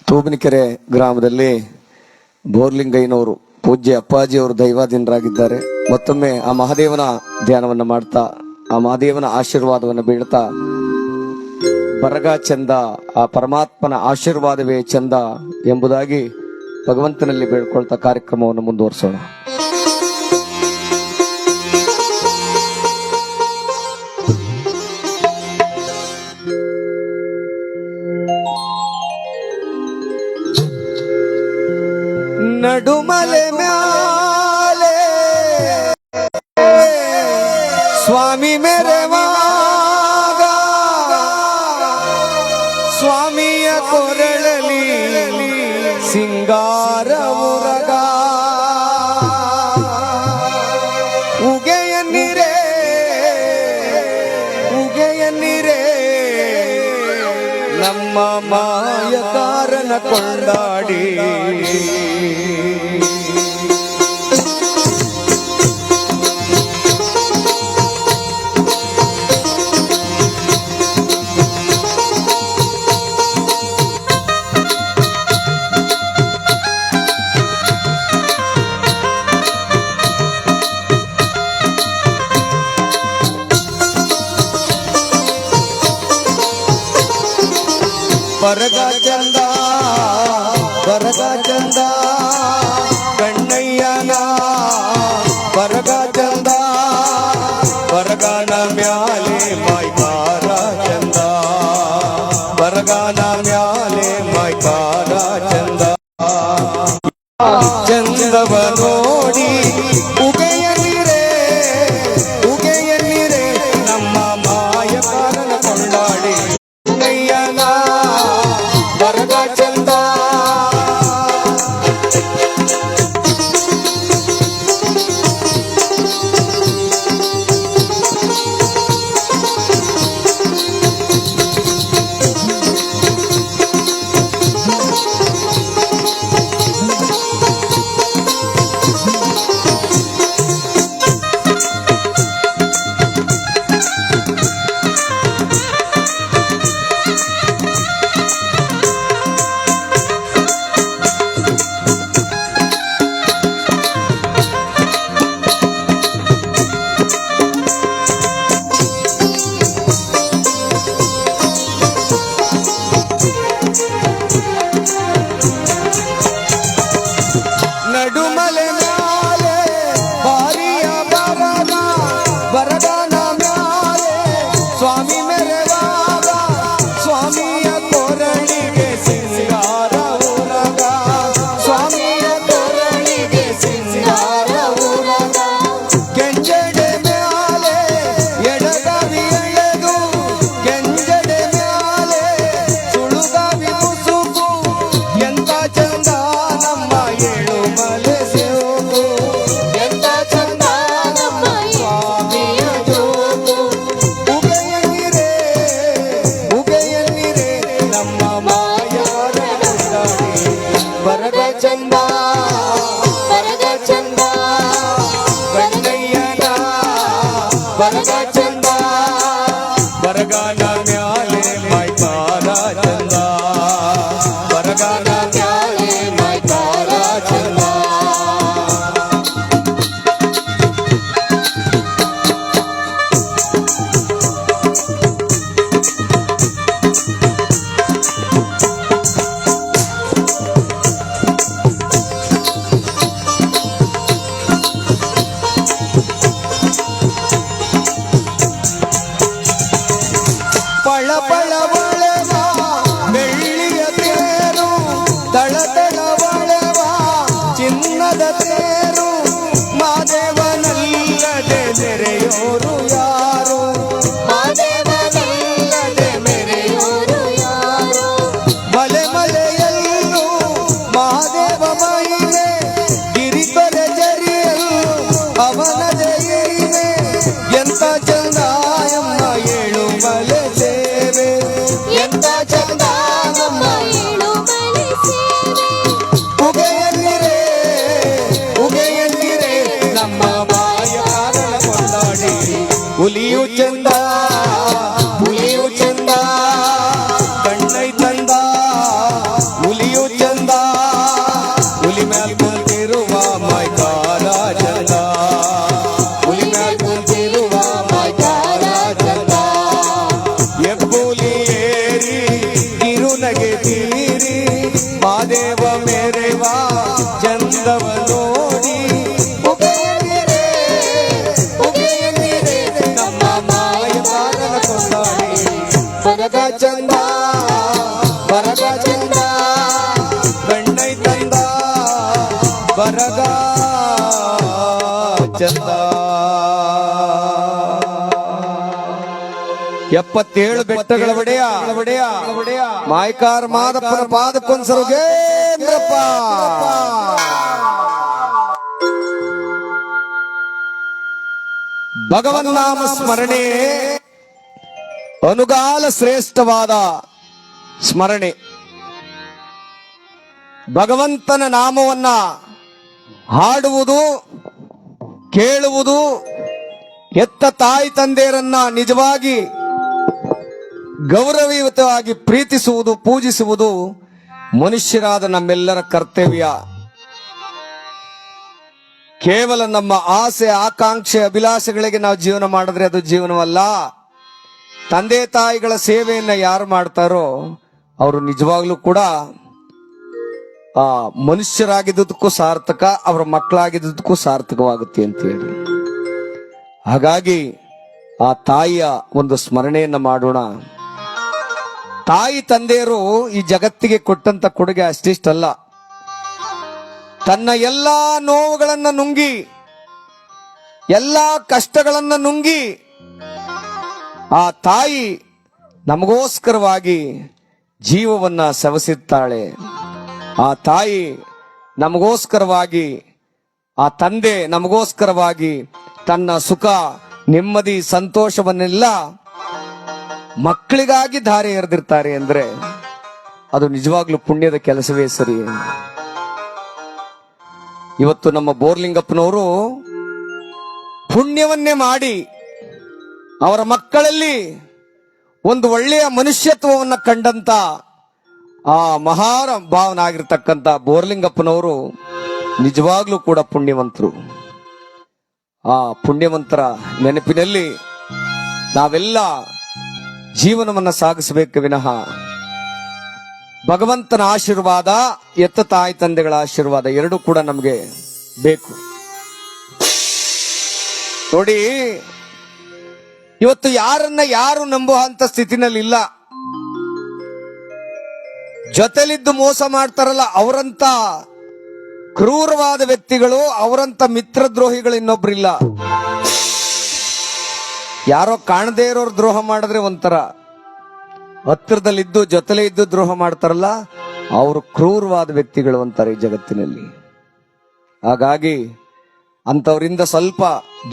ತೂಬನಿಕೆರೆ ಗ್ರಾಮದಲ್ಲಿ ಬೋರ್ಲಿಂಗಯ್ಯನವರು ಪೂಜ್ಯ ಅಪ್ಪಾಜಿಯವರು ದೈವಾಧೀನರಾಗಿದ್ದಾರೆ. ಮತ್ತೊಮ್ಮೆ ಆ ಮಹಾದೇವನ ಧ್ಯಾನವನ್ನು ಮಾಡ್ತಾ ಆ ಮಹಾದೇವನ ಆಶೀರ್ವಾದವನ್ನು ಬೀಳ್ತಾ ಬರಗ ಚಂದ, ಆ ಪರಮಾತ್ಮನ ಆಶೀರ್ವಾದವೇ ಚಂದ ಎಂಬುದಾಗಿ ಭಗವಂತನಲ್ಲಿ ಬೇಡ್ಕೊಳ್ತಾ ಕಾರ್ಯಕ್ರಮವನ್ನು ಮುಂದುವರಿಸೋಣ. ನಡುಮಲೆ ಮ್ಯಾಲೆ ಸ್ವಾಮಿ ಮೆರೆವಾಗ ಸ್ವಾಮಿಯ ಕೊರಳಲಿ ಸಿಂಗಾರ ಉರಗ ಉಗೆಯನ್ನಿರೇ ಉಗೆಯನ್ನಿರೇ ನಮ್ಮ ಮಾಯಕಾರನ ಕೊಂಡಾಡಿ ಬರಗ ಚಂದ ಬರಗ ಚಂದ ಕಣ್ಣಯ್ಯನ ಬರಗ ಚಂದ ಬರಗಾನ ಮ್ಯಾಲೆ ಮೈಕಾರ ಚಂದ ಬರಗಾನ ಮ್ಯಾಲೆ ಮೈಕಾರ ಚಂದ ಚಂದವ ನೋಡಿ ಉಗೆಯನ್ನಿರೇ ಉಗೆಯನ್ನಿರೇ ನಮ್ಮ ಮಾಯಕಾರನ ಕೊಂಡಾಡಿ ಬರಗ ಚಂದ ನಡುಮಲೆ ಮ್ಯಾಲೆ ಬಾರಿಯ ಬರಗ ಬರಗಾನ ಮ್ಯಾಲೆ ಸ್ವಾಮಿ ಮೆರೆವಾಗ ಸ್ವಾಮಿಯ ಕೊರಳಿಗೆ ಸಿಂಗಾರ ಉರಗ ಸ್ವಾಮಿಯ ಕೊರಳಿಗೆ ಸಿಂಗಾರ ಉರಗ ಕೆಂಜಡೆ ಮ್ಯಾಲೆ ಎಡಗಾವಿ ಎಳೆದು ಕೆಂಜಡೆ ಮ್ಯಾಲೆ ಸುಳುಗಾವಿ ಮುಸುಕು ಎಂತ ಚಂದ ನಮ್ಮ ಏಳು ಮಲೆ ಸೇವು ಎಂತ ಚಂದ ನಮ್ಮ ಸ್ವಾಮಿಯ ಜೋಗು ಉಗೆಯನ್ನಿರೇ ಉಗೆಯನ್ನಿರೇ ನಮ್ಮ ಮಾಯಾರ ಕೊಂಡಾಡಿ ಬರಗ ಚಂದ ಬರಗ ಚಂದ ಕಣ್ಣಯ್ಯನ ಬರಗ ಚಂದ ಬರಗಾನ ಮ್ಯಾಲೆ ಮೈಕಾರ ಚಂದ ಬರಗಾನ ಮ್ಯಾಲೆ ಮೈಕಾರ ಚಂದ ಪಳ ಪಳ ಒಳೆವ ಬೆಳ್ಳಿಯ ತೇರು ತಳತಳ ಒಳೆವ ಚಿನ್ನದ ತೇರು ಮಾದೇವನಲ್ಲದೆ ಮೆರೆಯೋರು ಯಾರು ಮಾದೇವನಲ್ಲದೆ ಮೆರೆಯೋರು ಯಾರು ಮಲೆ ಮಲೆಯಲ್ಲೂ ಮಹಾದೇವ ಮಹಿಮೆ ಗಿರಿತೊರೆ ಜರಿಯಲ್ಲೂ ಅವನ ಜಯಿಮೆ ಎಂತ ಚಂದ ಎಮ್ಮ ಏಳು ಮಲೆ ಸೇವೆ ಎಂತ ಚಂದ ನಮ್ಮ ಏಳು ಮಲೆ ಸೇವೆ ಉಗೆಯನ್ನಿರೇ ಮ್ಯಾಲ್ ಕುಂತಿರುವ ಮೈಕಾರ ಚಂದ, ಹುಲಿ ಮ್ಯಾಲ್ ಕುಂತಿರುವ ಮೈಕಾರ ಚಂದ. ಎಬ್ಬುಲಿ ಏರಿ ಕಿರುನಗೆ ತೀರಿ ಮಾದೇವ ಮೇರೆವ ಚಂದವ ನೋಡಿ ಉಗೆಯಂದಿರೆ, ಉಗೆಯಂದಿರೆ ನಮ್ಮ ಮಾಯವಾದನ ಕೊಂಡಾಡಿ. ಬರಗ ಚಂದ, ಬರಗ ಚಂದ, ಗಣ್ಣೈ ತಂದ ಬರಗ ಚಂದ. 77 ಬೆಟ್ಟಗಳ ಒಡೆಯ ಮಾಯ್ಕಾರ್ ಮಾದಪ್ಪನ ಪಾದಕ್ಕೊಂದ್ಸರುಗೇಂದ್ರಪ್ಪ. ಭಗವನ್ನಾಮ ಸ್ಮರಣೆ ಅನುಗಾಲ ಶ್ರೇಷ್ಠವಾದ ಸ್ಮರಣೆ. ಭಗವಂತನ ನಾಮವನ್ನ ಹಾಡುವುದು, ಕೇಳುವುದು, ಹೆತ್ತ ತಾಯಿ ತಂದೆಯರನ್ನ ನಿಜವಾಗಿ ಗೌರವಯುತವಾಗಿ ಪ್ರೀತಿಸುವುದು, ಪೂಜಿಸುವುದು ಮನುಷ್ಯರಾದ ನಮ್ಮೆಲ್ಲರ ಕರ್ತವ್ಯ. ಕೇವಲ ನಮ್ಮ ಆಸೆ, ಆಕಾಂಕ್ಷೆ, ಅಭಿಲಾಷೆಗಳಿಗೆ ನಾವು ಜೀವನ ಮಾಡಿದ್ರೆ ಅದು ಜೀವನವಲ್ಲ. ತಂದೆ ತಾಯಿಗಳ ಸೇವೆಯನ್ನ ಯಾರು ಮಾಡ್ತಾರೋ ಅವರು ನಿಜವಾಗ್ಲೂ ಕೂಡ ಮನುಷ್ಯರಾಗಿದ್ದಕ್ಕೂ ಸಾರ್ಥಕ, ಅವರ ಮಕ್ಕಳಾಗಿದ್ದಕ್ಕೂ ಸಾರ್ಥಕವಾಗುತ್ತೆ ಅಂತ ಹೇಳಿ. ಹಾಗಾಗಿ ಆ ತಾಯಿಯ ಒಂದು ಸ್ಮರಣೆಯನ್ನ ಮಾಡೋಣ. ತಾಯಿ ತಂದೆಯರು ಈ ಜಗತ್ತಿಗೆ ಕೊಟ್ಟಂತ ಕೊಡುಗೆ ಅಷ್ಟಿಷ್ಟಲ್ಲ. ತನ್ನ ಎಲ್ಲಾ ನೋವುಗಳನ್ನ ನುಂಗಿ, ಎಲ್ಲಾ ಕಷ್ಟಗಳನ್ನ ನುಂಗಿ ಆ ತಾಯಿ ನಮಗೋಸ್ಕರವಾಗಿ ಜೀವವನ್ನ ಸವಸಿರ್ತಾಳೆ. ಆ ತಾಯಿ ನಮಗೋಸ್ಕರವಾಗಿ, ಆ ತಂದೆ ನಮಗೋಸ್ಕರವಾಗಿ ತನ್ನ ಸುಖ, ನೆಮ್ಮದಿ, ಸಂತೋಷವನ್ನೆಲ್ಲ ಮಕ್ಕಳಿಗಾಗಿ ಧಾರೆ ಎರೆದಿರ್ತಾರೆ ಅಂದ್ರೆ ಅದು ನಿಜವಾಗ್ಲೂ ಪುಣ್ಯದ ಕೆಲಸವೇ ಸರಿ. ಇವತ್ತು ನಮ್ಮ ಬೋರ್ಲಿಂಗಪ್ಪನವರು ಪುಣ್ಯವನ್ನೇ ಮಾಡಿ ಅವರ ಮಕ್ಕಳಲ್ಲಿ ಒಂದು ಒಳ್ಳೆಯ ಮನುಷ್ಯತ್ವವನ್ನ ಕಂಡಂತ ಆ ಮಹಾರ ಭಾವನಾಗಿರ್ತಕ್ಕಂಥ ಬೋರ್ಲಿಂಗಪ್ಪನವರು ನಿಜವಾಗ್ಲೂ ಕೂಡ ಪುಣ್ಯವಂತರು. ಆ ಪುಣ್ಯವಂತರ ನೆನಪಿನಲ್ಲಿ ನಾವೆಲ್ಲ ಜೀವನವನ್ನ ಸಾಗಿಸಬೇಕು ವಿನಃ ಭಗವಂತನ ಆಶೀರ್ವಾದ, ಎತ್ತ ತಾಯಿ ತಂದೆಗಳ ಆಶೀರ್ವಾದ ಎರಡೂ ಕೂಡ ನಮಗೆ ಬೇಕು. ನೋಡಿ, ಇವತ್ತು ಯಾರನ್ನ ಯಾರು ನಂಬುವಂತ ಸ್ಥಿತಿನಲ್ಲಿ ಇಲ್ಲ. ಜೊತೆಲಿದ್ದು ಮೋಸ ಮಾಡ್ತಾರಲ್ಲ ಅವರಂತ ಕ್ರೂರವಾದ ವ್ಯಕ್ತಿಗಳು, ಅವರಂತ ಮಿತ್ರದ್ರೋಹಿಗಳು ಇನ್ನೊಬ್ರಿಲ್ಲ. ಯಾರೋ ಕಾಣದೇ ಇರೋರು ದ್ರೋಹ ಮಾಡಿದ್ರೆ ಒಂಥರ, ಹತ್ತಿರದಲ್ಲಿದ್ದು ಜೊತೆಲೇ ಇದ್ದು ದ್ರೋಹ ಮಾಡ್ತಾರಲ್ಲ ಅವರು ಕ್ರೂರವಾದ ವ್ಯಕ್ತಿಗಳು ಅಂತಾರೆ ಈ ಜಗತ್ತಿನಲ್ಲಿ. ಹಾಗಾಗಿ ಅಂತವರಿಂದ ಸ್ವಲ್ಪ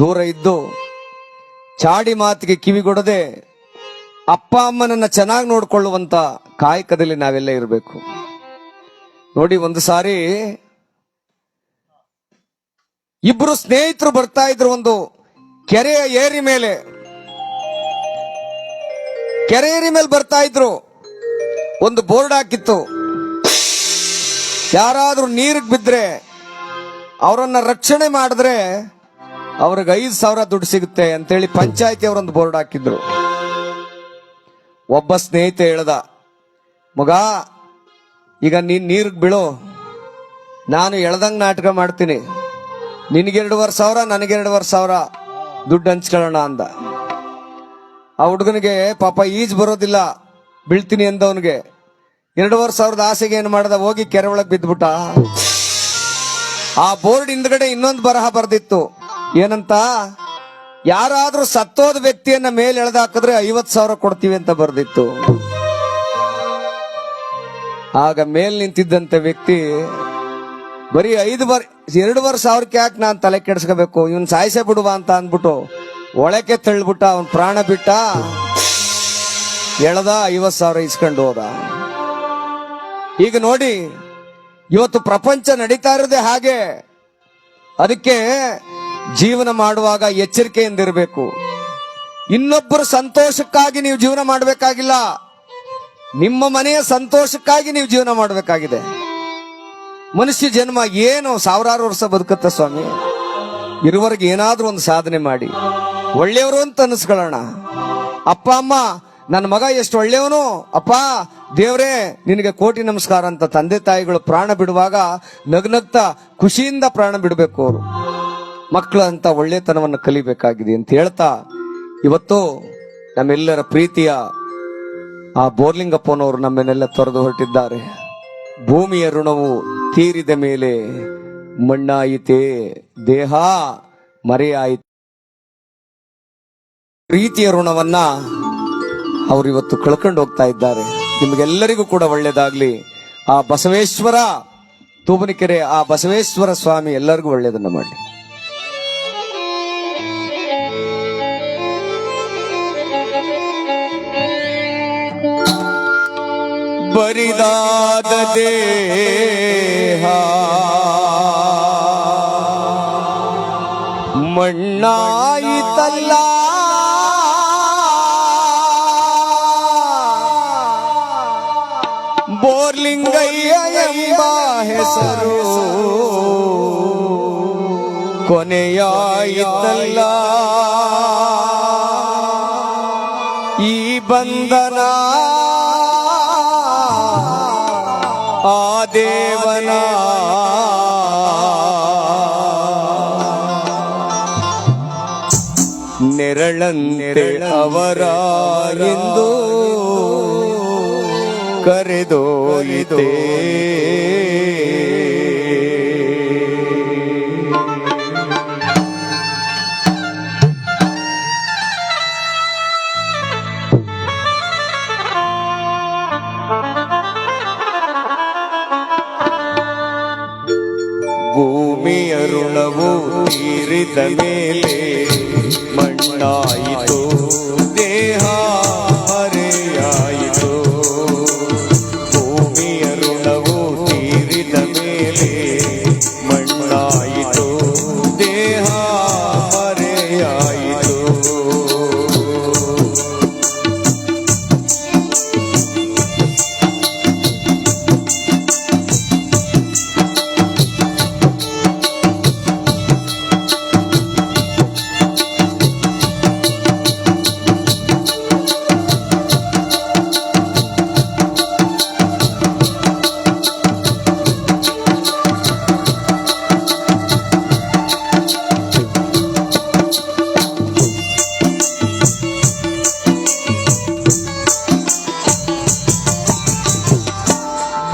ದೂರ ಇದ್ದು ಚಾಡಿ ಮಾತಿಗೆ ಕಿವಿಗೊಡದೆ ಅಪ್ಪ ಅಮ್ಮನನ್ನ ಚೆನ್ನಾಗಿ ನೋಡ್ಕೊಳ್ಳುವಂತ ಕಾಯಕದಲ್ಲಿ ನಾವೆಲ್ಲ ಇರಬೇಕು. ನೋಡಿ, ಒಂದು ಸಾರಿ ಇಬ್ರು ಸ್ನೇಹಿತರು ಬರ್ತಾ ಇದ್ರು ಒಂದು ಕೆರೆಯ ಏರಿ ಮೇಲೆ. ಕೆರೆ ಏರಿ ಮೇಲೆ ಬರ್ತಾ ಇದ್ರು. ಒಂದು ಬೋರ್ಡ್ ಹಾಕಿತ್ತು, ಯಾರಾದ್ರೂ ನೀರಿಗೆ ಬಿದ್ರೆ ಅವರನ್ನ ರಕ್ಷಣೆ ಮಾಡಿದ್ರೆ ಅವ್ರಿಗೆ 5,000 ದುಡ್ಡು ಸಿಗುತ್ತೆ ಅಂತೇಳಿ ಪಂಚಾಯತಿ ಅವರೊಂದು ಬೋರ್ಡ್ ಹಾಕಿದ್ರು. ಒಬ್ಬ ಸ್ನೇಹಿತ ಹೇಳ್ದ, ಮಗ ಈಗ ನೀನ್ ನೀರಿಗೆ ಬೀಳೋ, ನಾನು ಎಳ್ದಂಗ್ ನಾಟಕ ಮಾಡ್ತೀನಿ, ನಿನಗೆ 2,500 ನನಗೆ 2,500 ದುಡ್ಡು ಹಂಚ್ಕೊಳ್ಳೋಣ ಅಂದ. ಆ ಹುಡುಗನಿಗೆ ಪಾಪ ಈಜ್ ಬರೋದಿಲ್ಲ, ಬೀಳ್ತೀನಿ ಅಂದವನಿಗೆ 2,500 ಆಸೆಗೆ ಏನ್ ಮಾಡ್ದ, ಹೋಗಿ ಕೆರೆ ಒಳಗೆ ಬಿದ್ದ್ಬಿಟ್ಟ. ಆ ಬೋರ್ಡ್ ಹಿಂದ್ಗಡೆ ಇನ್ನೊಂದು ಬರಹ ಬರ್ದಿತ್ತು, ಏನಂತ, ಯಾರಾದ್ರೂ ಸತ್ತೋದ ವ್ಯಕ್ತಿಯನ್ನ ಮೇಲೆ ಎಳೆದಾಕಿದ್ರೆ 50,000 ಕೊಡ್ತೀವಿ ಅಂತ ಬರ್ದಿತ್ತು. ಆಗ ಮೇಲ್ ನಿಂತಿದ್ದಂತ ವ್ಯಕ್ತಿ ಬರೀ 2,500 ಯಾಕೆ ನಾನು ತಲೆ ಕೆಡಿಸ್ಕೋಬೇಕು, ಇವನ್ ಸಾಯಿಸೇ ಬಿಡುವ ಅಂತ ಅಂದ್ಬಿಟ್ಟು ಒಳಕ್ಕೆ ತಳ್ಳಿಬಿಟ್ಟ. ಅವನ್ ಪ್ರಾಣ ಬಿಟ್ಟ, ಎಳೆದ 50,000 ಇಸ್ಕೊಂಡು ಹೋದ. ಈಗ ನೋಡಿ, ಇವತ್ತು ಪ್ರಪಂಚ ನಡೀತಾ ಇರೋದೇ ಹಾಗೆ. ಅದಕ್ಕೆ ಜೀವನ ಮಾಡುವಾಗ ಎಚ್ಚರಿಕೆಯಿಂದಿರಬೇಕು. ಇನ್ನೊಬ್ಬರ ಸಂತೋಷಕ್ಕಾಗಿ ನೀವು ಜೀವನ ಮಾಡಬೇಕಾಗಿಲ್ಲ, ನಿಮ್ಮ ಮನೆಯ ಸಂತೋಷಕ್ಕಾಗಿ ನೀವು ಜೀವನ ಮಾಡಬೇಕಾಗಿದೆ. ಮನುಷ್ಯ ಜನ್ಮ ಏನು ಸಾವಿರಾರು ವರ್ಷ ಬದುಕತ್ತ ಸ್ವಾಮಿ. ಇರುವರೆಗೆ ಏನಾದ್ರೂ ಒಂದು ಸಾಧನೆ ಮಾಡಿ ಒಳ್ಳೆಯವರು ಅಂತ ಅನಿಸ್ಕೊಳ್ಳೋಣ. ಅಪ್ಪ ಅಮ್ಮ ನನ್ನ ಮಗ ಎಷ್ಟು ಒಳ್ಳೆಯವನು, ಅಪ್ಪ ದೇವ್ರೇ ನಿನಗೆ ಕೋಟಿ ನಮಸ್ಕಾರ ಅಂತ ತಂದೆ ತಾಯಿಗಳು ಪ್ರಾಣ ಬಿಡುವಾಗ ನಗ್ನಗ್ತಾ ಖುಷಿಯಿಂದ ಪ್ರಾಣ ಬಿಡಬೇಕು. ಅವರು ಮಕ್ಕಳ ಅಂತ ಒಳ್ಳೆತನವನ್ನು ಕಲಿಬೇಕಾಗಿದೆ ಅಂತ ಹೇಳ್ತಾ, ಇವತ್ತು ನಮ್ಮೆಲ್ಲರ ಪ್ರೀತಿಯ ಆ ಬೋರ್ಲಿಂಗಪ್ಪನವರು ನಮ್ಮನ್ನೆಲ್ಲ ತೊರೆದು ಹೊರಟಿದ್ದಾರೆ. ಭೂಮಿಯ ಋಣವು ತೀರಿದ ಮೇಲೆ ಮಣ್ಣಾಯಿತೆ, ದೇಹ ಮರೆಯಾಯಿತು. ಪ್ರೀತಿಯ ಋಣವನ್ನ ಅವರು ಇವತ್ತು ಕಳ್ಕೊಂಡು ಹೋಗ್ತಾ ಇದ್ದಾರೆ. ನಿಮಗೆಲ್ಲರಿಗೂ ಕೂಡ ಒಳ್ಳೇದಾಗ್ಲಿ. ಆ ಬಸವೇಶ್ವರ ತೂಬನಿಕೆರೆ, ಆ ಬಸವೇಶ್ವರ ಸ್ವಾಮಿ ಎಲ್ಲರಿಗೂ ಒಳ್ಳೇದನ್ನ ಮಾಡಲಿ. ಬರಿದಾದ ದೇಹ ಮಣ್ಣಾಯಿತಲ್ಲ, ಬೋರ್ಲಿಂಗಯ್ಯ ಎಂಬ ಹೆಸರು ಕೊನೆಯಾಯಿತಲ್ಲ. ಈ ಬಂಧನ ಆ ದೇವನ ನೆರಳಂತೆ ಅವರ ಎಂದು ಕರೆದೊಯ್ಯಿತೆ. ಭೂಮಿಯ ಋಣವು ತೀರಿದ ಮೇಲೆ ಮಣ್ಣಾಯಿತು, ದೇಹ ಮರೆಯಾಯಿತು. ಭೂಮಿಯ ಋಣವು ತೀರಿದ ಮೇಲೆ ಮಣ್ಣಾಯಿತು, ದೇಹ ಮರೆಯಾಯಿತು.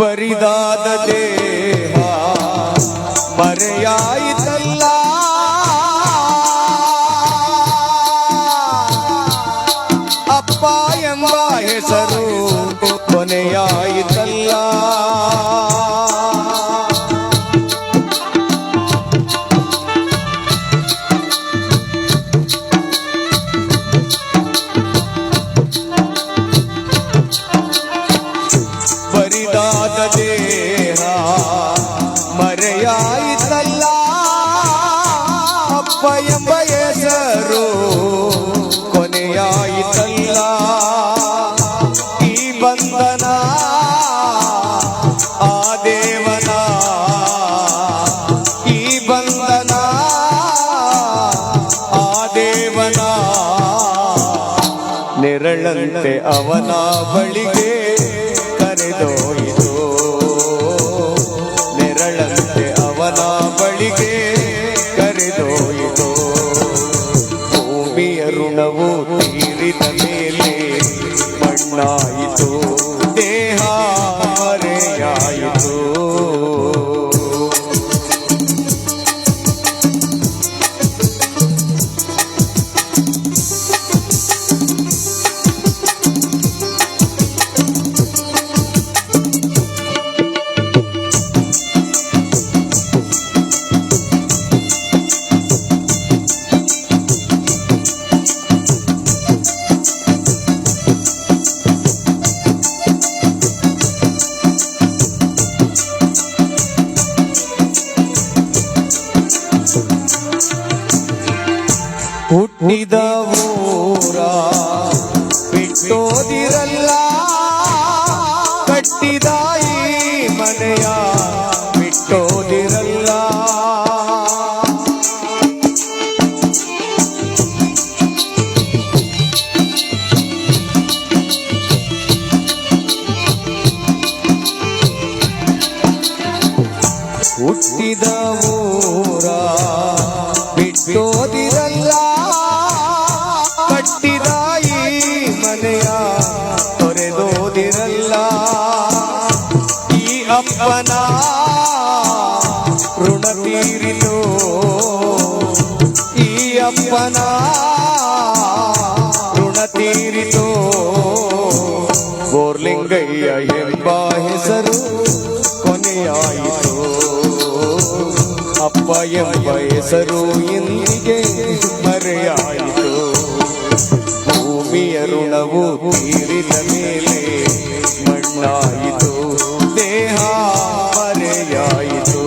ಬರಿದಾದ ದೇಹ ಮರೆಯಾಯಿತಲ್ಲ, ಅಪ್ಪ ಎಂಬ ಹೆಸರು ಕೊನೆಯಾಯಿತಲ್ಲ. ಬರಿದಾದ ದೇಹ ಮರೆಯಾಯಿತಲ್ಲ, ಅಪ್ಪ ಎಂಬ ಹೆಸರು ಕೊನೆಯಾಯಿತಲ್ಲ. ಈ ಬಂಧನ ಆ ದೇವನ, ಈ ಬಂಧನ ಆ ದೇವನ ನೆರಳಂತೆ ಅವನ ಬಳಿಗೆ ಕರೆದೊಯ್ಯಿತು. ನೆರಳಂತೆ ಅವನ ಬಳಿಗೆ ಕರೆದೊಯ್ಯಿತು. ಭೂಮಿಯ ಋಣವು ತೀರಿದ ಮೇಲೆ ಮಣ್ಣಾಯಿತು, ದೇಹ ಮರೆಯಾಯಿತು. ಹುಟ್ಟಿದ ಊರ ಬಿಟ್ಟೋದಿರಲ್ಲ, ಕಟ್ಟಿದ ಈ ಮನೆಯ ಬಿಟ್ಟು ಬಿಟ್ಟೋದಿರಲ್ಲ. ಹುಟ್ಟಿದ ಊರ ಬಿಟ್ಟೋದಿರಲ್ಲ, ಕಟ್ಟಿದ ಈ ಮನೆಯ ತೊರೆದೋದಿರಲ್ಲ. ಈ ಅಪ್ಪನ ಋಣ ತೀರಿತು, ಈ ಅಪ್ಪನ ಋಣ ತೀರಿತು. ಬೋರ್ಲಿಂಗಯ್ಯ ಎಂಬ ಹೆಸರು ಕೊನೆಯಾಯಿತು, ಅಪ್ಪ ಎಂಬ ಹೆಸರು ಇಂದಿಗೆ ಮರೆಯಾಯಿತು. ಭೂಮಿಯ ಋಣವು ತೀರಿದ ಮೇಲೆ ಮಣ್ಣಾಯಿತು, ದೇಹ ಮರೆಯಾಯಿತು.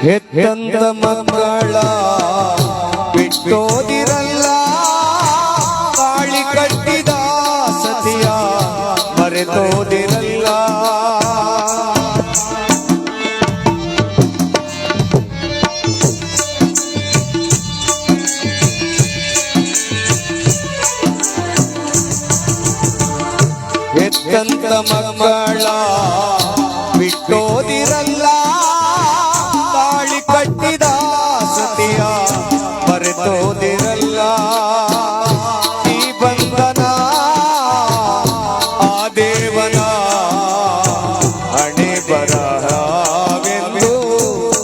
ಹೆತ್ತಂದ ಮಕ್ಕಳ ಬಿಟ್ಟೋದಿರಲ್ಲ, ತಾಳಿ ಕಟ್ಟಿದ ಸತಿಯ ಮರೆತೋದಿರಲ್ಲ. ಹೆತ್ತಂದ ಮಕ್ಕಳ ಬಿಟ್ಟೋದಿರಲ್ಲ, ಕಟ್ಟಿದ ಸತಿಯ ಮರೆತೋದಿರಲ್ಲ. ಈ ಬಂಧನ ಆ ದೇವನ ಹಣೆ ಬರಹವೆಂದು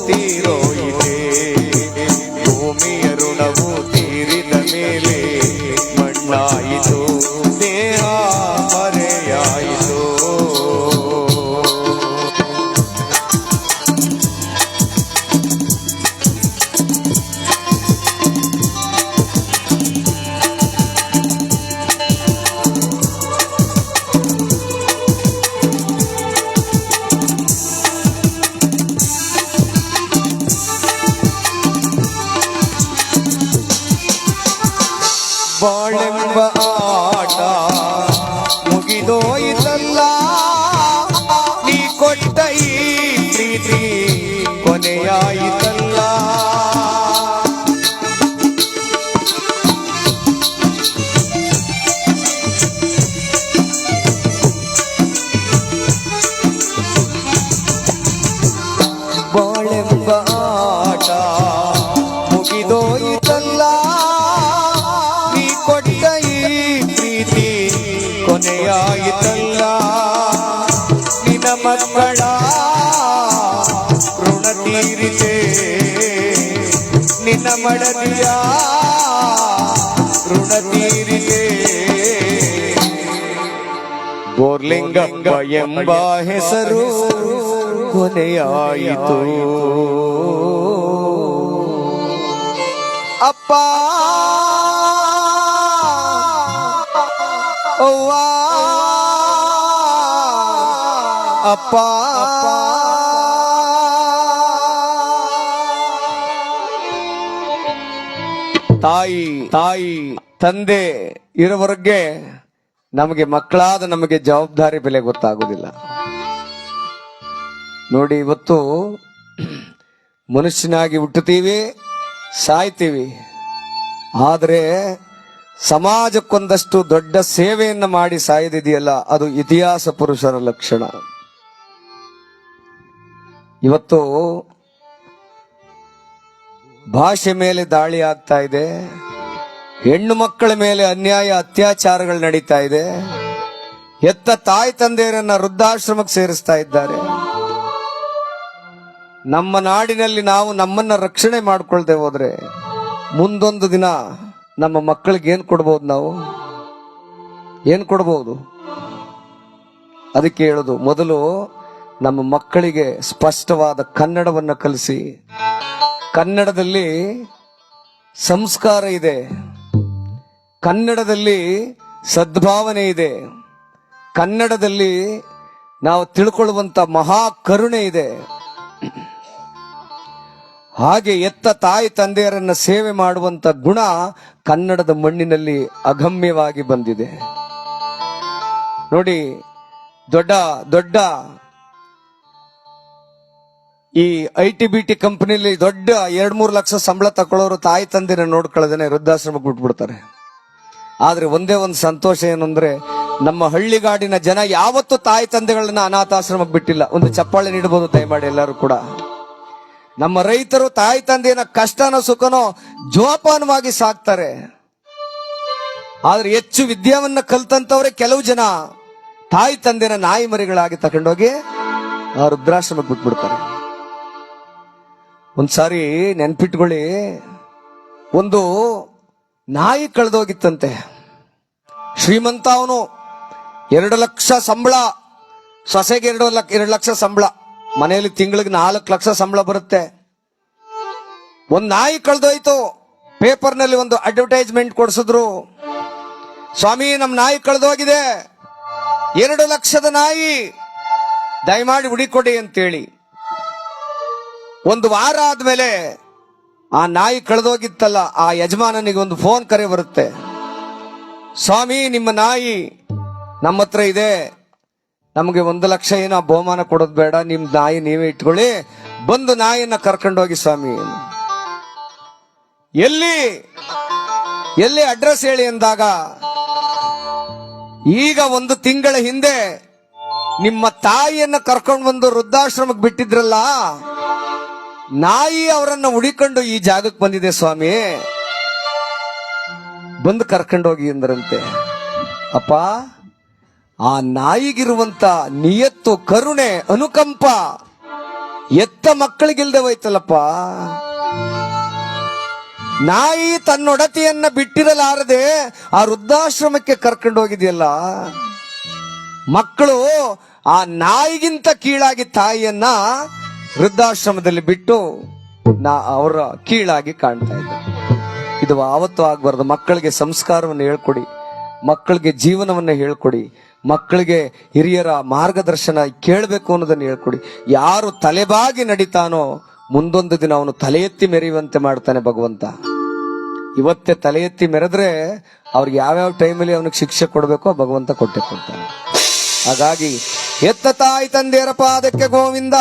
ತೀರೋಯಿತೆ. ಭೂಮಿಯ ಋಣವು ತೀರಿದ ಮೇಲೆ ಮಣ್ಣಾಯಿತು, ದೇಹ ಮರೆಯಾಯಿತು. ಬಾಳೆಂಬ ಆಟ ಮುಗಿದೋಯಿತಲ್ಲ, ನೀ ಕೊಟ್ಟ ಈ ಪ್ರೀತಿ ಕೊನೆಯಾಯಿತಲ್ಲ. ಬಾಳೆಂಬ ಆಟ ಮುಗಿದೋಯಿತಲ್ಲ, ಕೊಟ್ಟ ಈ ಪ್ರೀತಿ ಕೊನೆಯಾಯಿತಲ್ಲ. ನಿನ್ನ ಮಕ್ಕಳ ಋಣ ತೀರಿದೆ, ನಿನ್ನ ಮಡದಿಯ ಋಣ ತೀರಿದೆ. ಬೋರ್ಲಿಂಗಪ್ಪ ಎಂಬ ಹೆಸರು ಕೊನೆಯಾಯಿತು. ಅಪ್ಪ ಅವ್ವ ಅಪ್ಪ ತಾಯಿ ತಂದೆ ಇರೋವರೆಗೆ ನಮಗೆ ಮಕ್ಕಳಾದ ನಮಗೆ ಜವಾಬ್ದಾರಿ ಬೆಲೆ ಗೊತ್ತಾಗುವುದಿಲ್ಲ. ನೋಡಿ, ಇವತ್ತು ಮನುಷ್ಯನಾಗಿ ಹುಟ್ಟುತ್ತೀವಿ, ಸಾಯ್ತೀವಿ. ಆದರೆ ಸಮಾಜಕ್ಕೊಂದಷ್ಟು ದೊಡ್ಡ ಸೇವೆಯನ್ನು ಮಾಡಿ ಸಾಯದಿದೆಯಲ್ಲ, ಅದು ಇತಿಹಾಸ ಪುರುಷರ ಲಕ್ಷಣ. ಇವತ್ತು ಭಾಷೆ ಮೇಲೆ ದಾಳಿ ಆಗ್ತಾ ಇದೆ, ಹೆಣ್ಣು ಮಕ್ಕಳ ಮೇಲೆ ಅನ್ಯಾಯ ಅತ್ಯಾಚಾರಗಳು ನಡೀತಾ ಇದೆ, ಹೆತ್ತ ತಾಯಿ ತಂದೆಯರನ್ನ ವೃದ್ಧಾಶ್ರಮಕ್ಕೆ ಸೇರಿಸ್ತಾ ಇದ್ದಾರೆ. ನಮ್ಮ ನಾಡಿನಲ್ಲಿ ನಾವು ನಮ್ಮನ್ನ ರಕ್ಷಣೆ ಮಾಡ್ಕೊಳ್ದೆ ಹೋದ್ರೆ ಮುಂದೊಂದು ದಿನ ನಮ್ಮ ಮಕ್ಕಳಿಗೆ ಏನ್ ಕೊಡ್ಬೋದು? ನಾವು ಏನ್ ಕೊಡ್ಬೋದು? ಅದಕ್ಕೆ ಹೇಳುದು, ಮೊದಲು ನಮ್ಮ ಮಕ್ಕಳಿಗೆ ಸ್ಪಷ್ಟವಾದ ಕನ್ನಡವನ್ನು ಕಲಿಸಿ. ಕನ್ನಡದಲ್ಲಿ ಸಂಸ್ಕಾರ ಇದೆ, ಕನ್ನಡದಲ್ಲಿ ಸದ್ಭಾವನೆ ಇದೆ, ಕನ್ನಡದಲ್ಲಿ ನಾವು ತಿಳ್ಕೊಳ್ಳುವಂತ ಮಹಾ ಕರುಣೆ ಇದೆ. ಹಾಗೆ ಎತ್ತ ತಾಯಿ ತಂದೆಯರನ್ನ ಸೇವೆ ಮಾಡುವಂತ ಗುಣ ಕನ್ನಡದ ಮಣ್ಣಿನಲ್ಲಿ ಅಗಮ್ಯವಾಗಿ ಬಂದಿದೆ. ನೋಡಿ, ದೊಡ್ಡ ದೊಡ್ಡ ಈ ITBT ಕಂಪನಿಯಲ್ಲಿ ದೊಡ್ಡ 2-3 ಲಕ್ಷ ಸಂಬಳ ತಕೊಳ್ಳೋರು ತಾಯಿ ತಂದೆನ ನೋಡ್ಕೊಳ್ಳೋದೇನೆ ವೃದ್ಧಾಶ್ರಮಕ್ಕೆ ಬಿಟ್ಬಿಡ್ತಾರೆ. ಆದ್ರೆ ಒಂದೇ ಒಂದು ಸಂತೋಷ ಏನು ಅಂದ್ರೆ, ನಮ್ಮ ಹಳ್ಳಿಗಾಡಿನ ಜನ ಯಾವತ್ತೂ ತಾಯಿ ತಂದೆಗಳನ್ನ ಅನಾಥಾಶ್ರಮಕ್ಕೆ ಬಿಟ್ಟಿಲ್ಲ. ಒಂದು ಚಪ್ಪಾಳೆ ನೀಡಬಹುದು ದಯಮಾಡಿ ಎಲ್ಲರೂ ಕೂಡ. ನಮ್ಮ ರೈತರು ತಾಯಿ ತಂದೆಯನ್ನ ಕಷ್ಟನೋ ಸುಖನೋ ಜೋಪಾನವಾಗಿ ಸಾಕ್ತಾರೆ. ಆದ್ರೆ ಹೆಚ್ಚು ವಿದ್ಯಾವನ್ನ ಕಲ್ತಂತವ್ರೆ ಕೆಲವು ಜನ ತಾಯಿ ತಂದೆನ ನಾಯಿ ಮರಿಗಳಾಗಿ ತಗೊಂಡೋಗಿ ಆ ವೃದ್ಧಾಶ್ರಮಕ್ಕೆ ಬಿಟ್ಬಿಡ್ತಾರೆ. ಒಂದ್ಸಾರಿ ನೆನ್ಪಿಟ್ಕೊಳ್ಳಿ, ಒಂದು ನಾಯಿ ಕಳೆದೋಗಿತ್ತಂತೆ. ಶ್ರೀಮಂತ ಅವನು, 2 ಲಕ್ಷ ಸಂಬಳ, ಸೊಸೆಗೆ 2 ಲಕ್ಷ ಸಂಬಳ, ಮನೆಯಲ್ಲಿ ತಿಂಗಳಿಗೆ 4 ಲಕ್ಷ ಸಂಬಳ ಬರುತ್ತೆ. ಒಂದ್ ನಾಯಿ ಕಳೆದೋಯ್ತು. ಪೇಪರ್ನಲ್ಲಿ ಒಂದು ಅಡ್ವರ್ಟೈಸ್ಮೆಂಟ್ ಕೊಡಿಸಿದ್ರು, ಸ್ವಾಮಿ ನಮ್ ನಾಯಿ ಕಳೆದೋಗಿದೆ, 2 ಲಕ್ಷದ ನಾಯಿ, ದಯಮಾಡಿ ಹುಡಿಕೊಡಿ ಅಂತೇಳಿ. ಒಂದು ವಾರ ಆದ್ಮೇಲೆ ಆ ನಾಯಿ ಕಳೆದೋಗಿತ್ತಲ್ಲ, ಆ ಯಜಮಾನನಿಗೆ ಒಂದು ಫೋನ್ ಕರೆ ಬರುತ್ತೆ. ಸ್ವಾಮಿ ನಿಮ್ಮ ನಾಯಿ ನಮ್ಮ ಹತ್ರ ಇದೆ, ನಮಗೆ 1 ಲಕ್ಷ ಏನೋ ಬಹುಮಾನ ಕೊಡೋದು ಬೇಡ, ನಿಮ್ ನಾಯಿ ನೀವೇ ಇಟ್ಕೊಳ್ಳಿ, ಬಂದು ನಾಯಿಯನ್ನ ಕರ್ಕೊಂಡೋಗಿ ಸ್ವಾಮಿ. ಎಲ್ಲಿ ಅಡ್ರೆಸ್ ಹೇಳಿ ಅಂದಾಗ, ಈಗ 1 ತಿಂಗಳ ಹಿಂದೆ ನಿಮ್ಮ ತಾಯಿಯನ್ನ ಕರ್ಕೊಂಡು ಬಂದು ವೃದ್ಧಾಶ್ರಮಕ್ಕೆ ಬಿಟ್ಟಿದ್ರಲ್ಲ, ನಾಯಿ ಅವರನ್ನ ಹುಡಿಕೊಂಡು ಈ ಜಾಗಕ್ಕೆ ಬಂದಿದೆ ಸ್ವಾಮಿ, ಬಂದು ಕರ್ಕೊಂಡೋಗಿ ಅಂದ್ರಂತೆ. ಅಪ್ಪ, ಆ ನಾಯಿಗಿರುವಂತ ನಿಯತ್ತು, ಕರುಣೆ, ಅನುಕಂಪ ಎತ್ತ ಮಕ್ಕಳಿಗಿಲ್ದೆ ಹೋಯ್ತಲ್ಲಪ್ಪ. ನಾಯಿ ತನ್ನೊಡತಿಯನ್ನ ಬಿಟ್ಟಿರಲಾರದೆ ಆ ವೃದ್ಧಾಶ್ರಮಕ್ಕೆ ಕರ್ಕೊಂಡೋಗಿದೆಯಲ್ಲ. ಮಕ್ಕಳು ಆ ನಾಯಿಗಿಂತ ಕೀಳಾಗಿ ತಾಯಿಯನ್ನ ವೃದ್ಧಾಶ್ರಮದಲ್ಲಿ ಬಿಟ್ಟು ಅವರ ಕೀಳಾಗಿ ಕಾಣ್ತಾ ಇದ್ದಾರೆ. ಇದು ಯಾವತ್ತೂ ಆಗ್ಬಾರ್ದು. ಮಕ್ಕಳಿಗೆ ಸಂಸ್ಕಾರವನ್ನು ಹೇಳ್ಕೊಡಿ, ಮಕ್ಕಳಿಗೆ ಜೀವನವನ್ನು ಹೇಳ್ಕೊಡಿ, ಮಕ್ಕಳಿಗೆ ಹಿರಿಯರ ಮಾರ್ಗದರ್ಶನ ಕೇಳಬೇಕು ಅನ್ನೋದನ್ನು ಹೇಳ್ಕೊಡಿ. ಯಾರು ತಲೆಬಾಗಿ ನಡಿತಾನೋ ಮುಂದೊಂದು ದಿನ ಅವನು ತಲೆ ಎತ್ತಿ ಮೆರೆಯುವಂತೆ ಮಾಡ್ತಾನೆ ಭಗವಂತ. ಇವತ್ತೇ ತಲೆ ಎತ್ತಿ ಮೆರೆದ್ರೆ ಅವ್ರಿಗೆ ಯಾವ್ಯಾವ ಟೈಮಲ್ಲಿ ಅವನಿಗೆ ಶಿಕ್ಷೆ ಕೊಡಬೇಕೋ ಭಗವಂತ ಕೊಟ್ಟೆ ಕೊಡ್ತಾನೆ. ಹಾಗಾಗಿ ಎತ್ತ ತಾಯಿ ತಂದೆಯರ ಪಾದಕ್ಕೆ ಗೋವಿಂದ.